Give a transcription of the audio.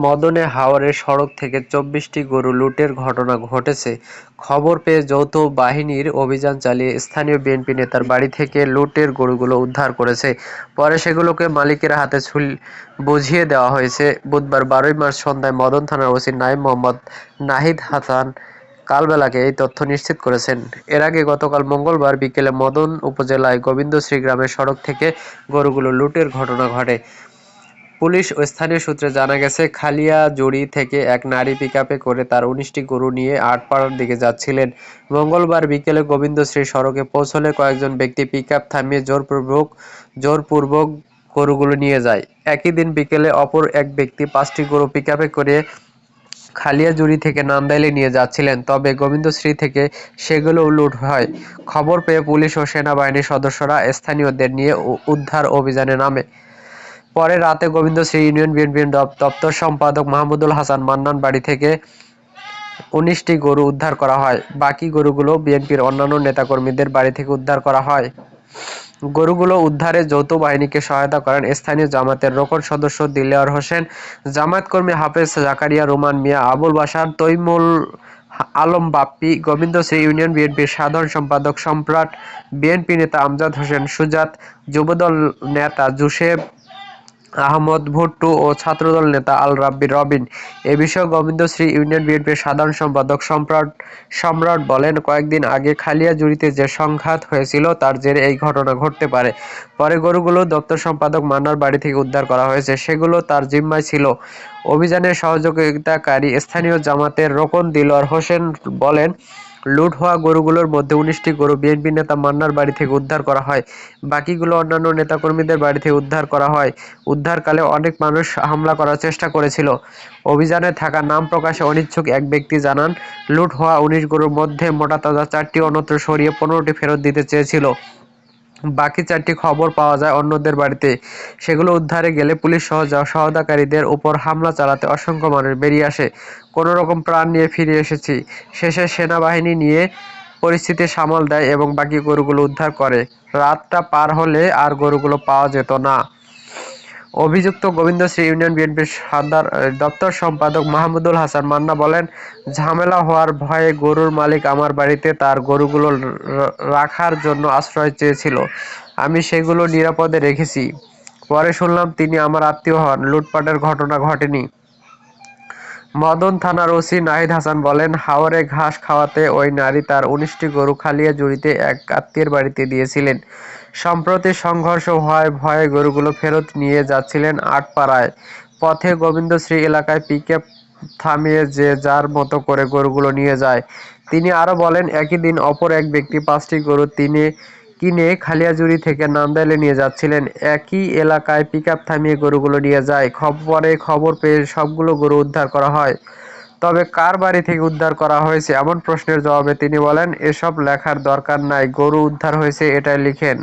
মদনে হাওরের সড়ক থেকে ২৪টি গরু লুটের ঘটনা ঘটেছে। খবর পেয়ে যৌথ বাহিনীর অভিযান চালিয়ে স্থানীয় বিএনপি নেতার বাড়ি থেকে লুটের গরুগুলো উদ্ধার করেছে। পরে সেগুলোকে মালিকের হাতে বুঝিয়ে দেওয়া হয়েছে। বুধবার ১২ মার্চ সন্ধ্যায় মদন থানার ওসি নাঈম মোহাম্মদ নাহিদ হাসান কালবেলাকে এই তথ্য নিশ্চিত করেছেন। এর আগে গতকাল মঙ্গলবার বিকেলে মদন উপজেলায় গোবিন্দশ্রী গ্রামের সড়ক থেকে গরুগুলো লুটের ঘটনা ঘটে। পুলিশ ও স্থানীয় সূত্রে জানা গেছে, খালিয়াজুড়ি থেকে এক নারী পিকআপে করে তার ১৯টি গরু নিয়ে আটপাড়ার দিকে যাচ্ছিলেন। মঙ্গলবার বিকেলে গোবিন্দশ্রী সড়কে পৌঁছলে কয়েকজন ব্যক্তি পিকআপ থামিয়ে জোরপূর্বক গরুগুলো নিয়ে যায়। একই দিন বিকেলে অপর এক ব্যক্তি ৫টি গরু পিকআপে করে খালিয়াজুড়ি থেকে নান্দাইলে নিয়ে যাচ্ছিলেন, তবে গোবিন্দশ্রী থেকে সেগুলো লুট হয়। খবর পেয়ে পুলিশ ও সেনাবাহিনীর সদস্যরা স্থানীয়দের নিয়ে উদ্ধার অভিযানে নামে। পরে রাতে গোবিন্দশ্রী ইউনিয়ন বিএনপির দপ্তর সম্পাদক মাহমুদুল হাসান মান্নান বাড়ি থেকে ১৯টি গরু উদ্ধার করা হয়। বাকি গরুগুলো বিএনপির অন্যান্য নেতাকর্মীদের বাড়ি থেকে উদ্ধার করা হয়। গরুগুলো উদ্ধারে যৌথ বাহিনীকে সহায়তা করেন স্থানীয় জামায়াতের রোকন সদস্য দিলওয়ার হোসেন, জামায়াত কর্মী হাফেজ জাকারিয়া, রোমান মিয়া, আবুল বাশার, তৈমুল আলম বাপ্পি, গোবিন্দশ্রী ইউনিয়ন বিএনপির সাধারণ সম্পাদক সম্রাট, বিএনপি নেতা আমজাদ হোসেন সুজাত, যুবদল নেতা জোসেফ আহমদ ভুট্টু ও ছাত্রদল নেতা আল রাব্বি রবিন। এ বিষয়ে গোবিন্দশ্রী ইউনিয়ন বিএনপির সাধারণ সম্পাদক সম্রাট বলেন, কয়েকদিন আগে খালিয়াজুড়িতে যে সংঘাত হয়েছিল তার জেরে এই ঘটনা ঘটতে পারে। পরে গরুগুলো দপ্তর সম্পাদক মান্নার বাড়ি থেকে উদ্ধার করা হয়েছে, সেগুলো তার জিম্মায় ছিল। অভিযানে সহযোগিতাকারী স্থানীয় জামাতের রোকন দিলওয়ার হোসেন বলেন, লুট হওয়া গরুগুলোর মধ্যে ১৯টি গরু বিএনপি নেতা মান্নার বাড়ি থেকে উদ্ধার করা হয়। বাকিগুলো অন্যান্য নেতাকর্মীদের বাড়ি থেকে উদ্ধার করা হয়। উদ্ধারকালে অনেক মানুষ হামলা করার চেষ্টা করেছিল। অভিযানে থাকা নাম প্রকাশে অনিচ্ছুক এক ব্যক্তি জানান, লুট হওয়া ১৯ গরুর মধ্যে মোটাতাজা ৪টি অন্যত্র সরিয়ে ১৫টি ফেরত দিতে চেয়েছিল। বাকি ৪টি খবর পাওয়া যায় অন্যদের বাড়িতে। সেগুলো উদ্ধারে গেলে পুলিশ সহ সহায়তাকারীদের উপর হামলা চালাতে অসংখ্য মানুষ বেরিয়ে আসে। কোনোরকম প্রাণ নিয়ে ফিরে এসেছি। শেষে সেনাবাহিনী নিয়ে পরিস্থিতি সামাল দেয় এবং বাকি গরুগুলো উদ্ধার করে। রাতটা পার হলে আর গরুগুলো পাওয়া যেত না। অভিযুক্ত গোবিন্দশ্রী ইউনিয়ন বিএনপির দপ্তর সম্পাদক মাহমুদুল হাসান মান্না বলেন, ঝামেলা হওয়ার ভয়ে গরুর মালিক আমার বাড়িতে তার গরুগুলো রাখার জন্য আশ্রয় চেয়েছিল। আমি সেগুলো নিরাপদে রেখেছি। পরে শুনলাম তিনি আমার আত্মীয় হন। লুটপাটের ঘটনা ঘটেনি। মদন থানার ওসি নাহিদ হাসান বলেন, হাওরে ঘাস খাওয়াতে ওই নারী তার ১৯টি গরু খালিয়াজুড়িতে এক আত্মীয়ের বাড়িতে দিয়েছিলেন। সম্প্রতি সংঘর্ষ হওয়ায় ভয়ে গরুগুলো ফেরত নিয়ে যাচ্ছিলেন আটপাড়ায়। পথে গোবিন্দশ্রী এলাকায় পিকআপ থামিয়ে যে যার মতো করে গরুগুলো নিয়ে যায়। তিনি আরও বলেন, একই দিন অপর এক ব্যক্তি ৫টি গরু কিনে খালিয়াজুড়ি থেকে নান্দাইলে নিয়ে যাচ্ছিলেন। একই এলাকায় পিকআপ থামিয়ে গরুগুলো নিয়ে যায়। খবর পেয়ে সবগুলো গরু উদ্ধার করা হয়। তবে কার বাড়ি থেকে উদ্ধার করা হয়েছে এমন প্রশ্নের জবাবে তিনি বলেন, এসব লেখার দরকার নাই, গরু উদ্ধার হয়েছে এটাই লিখেন।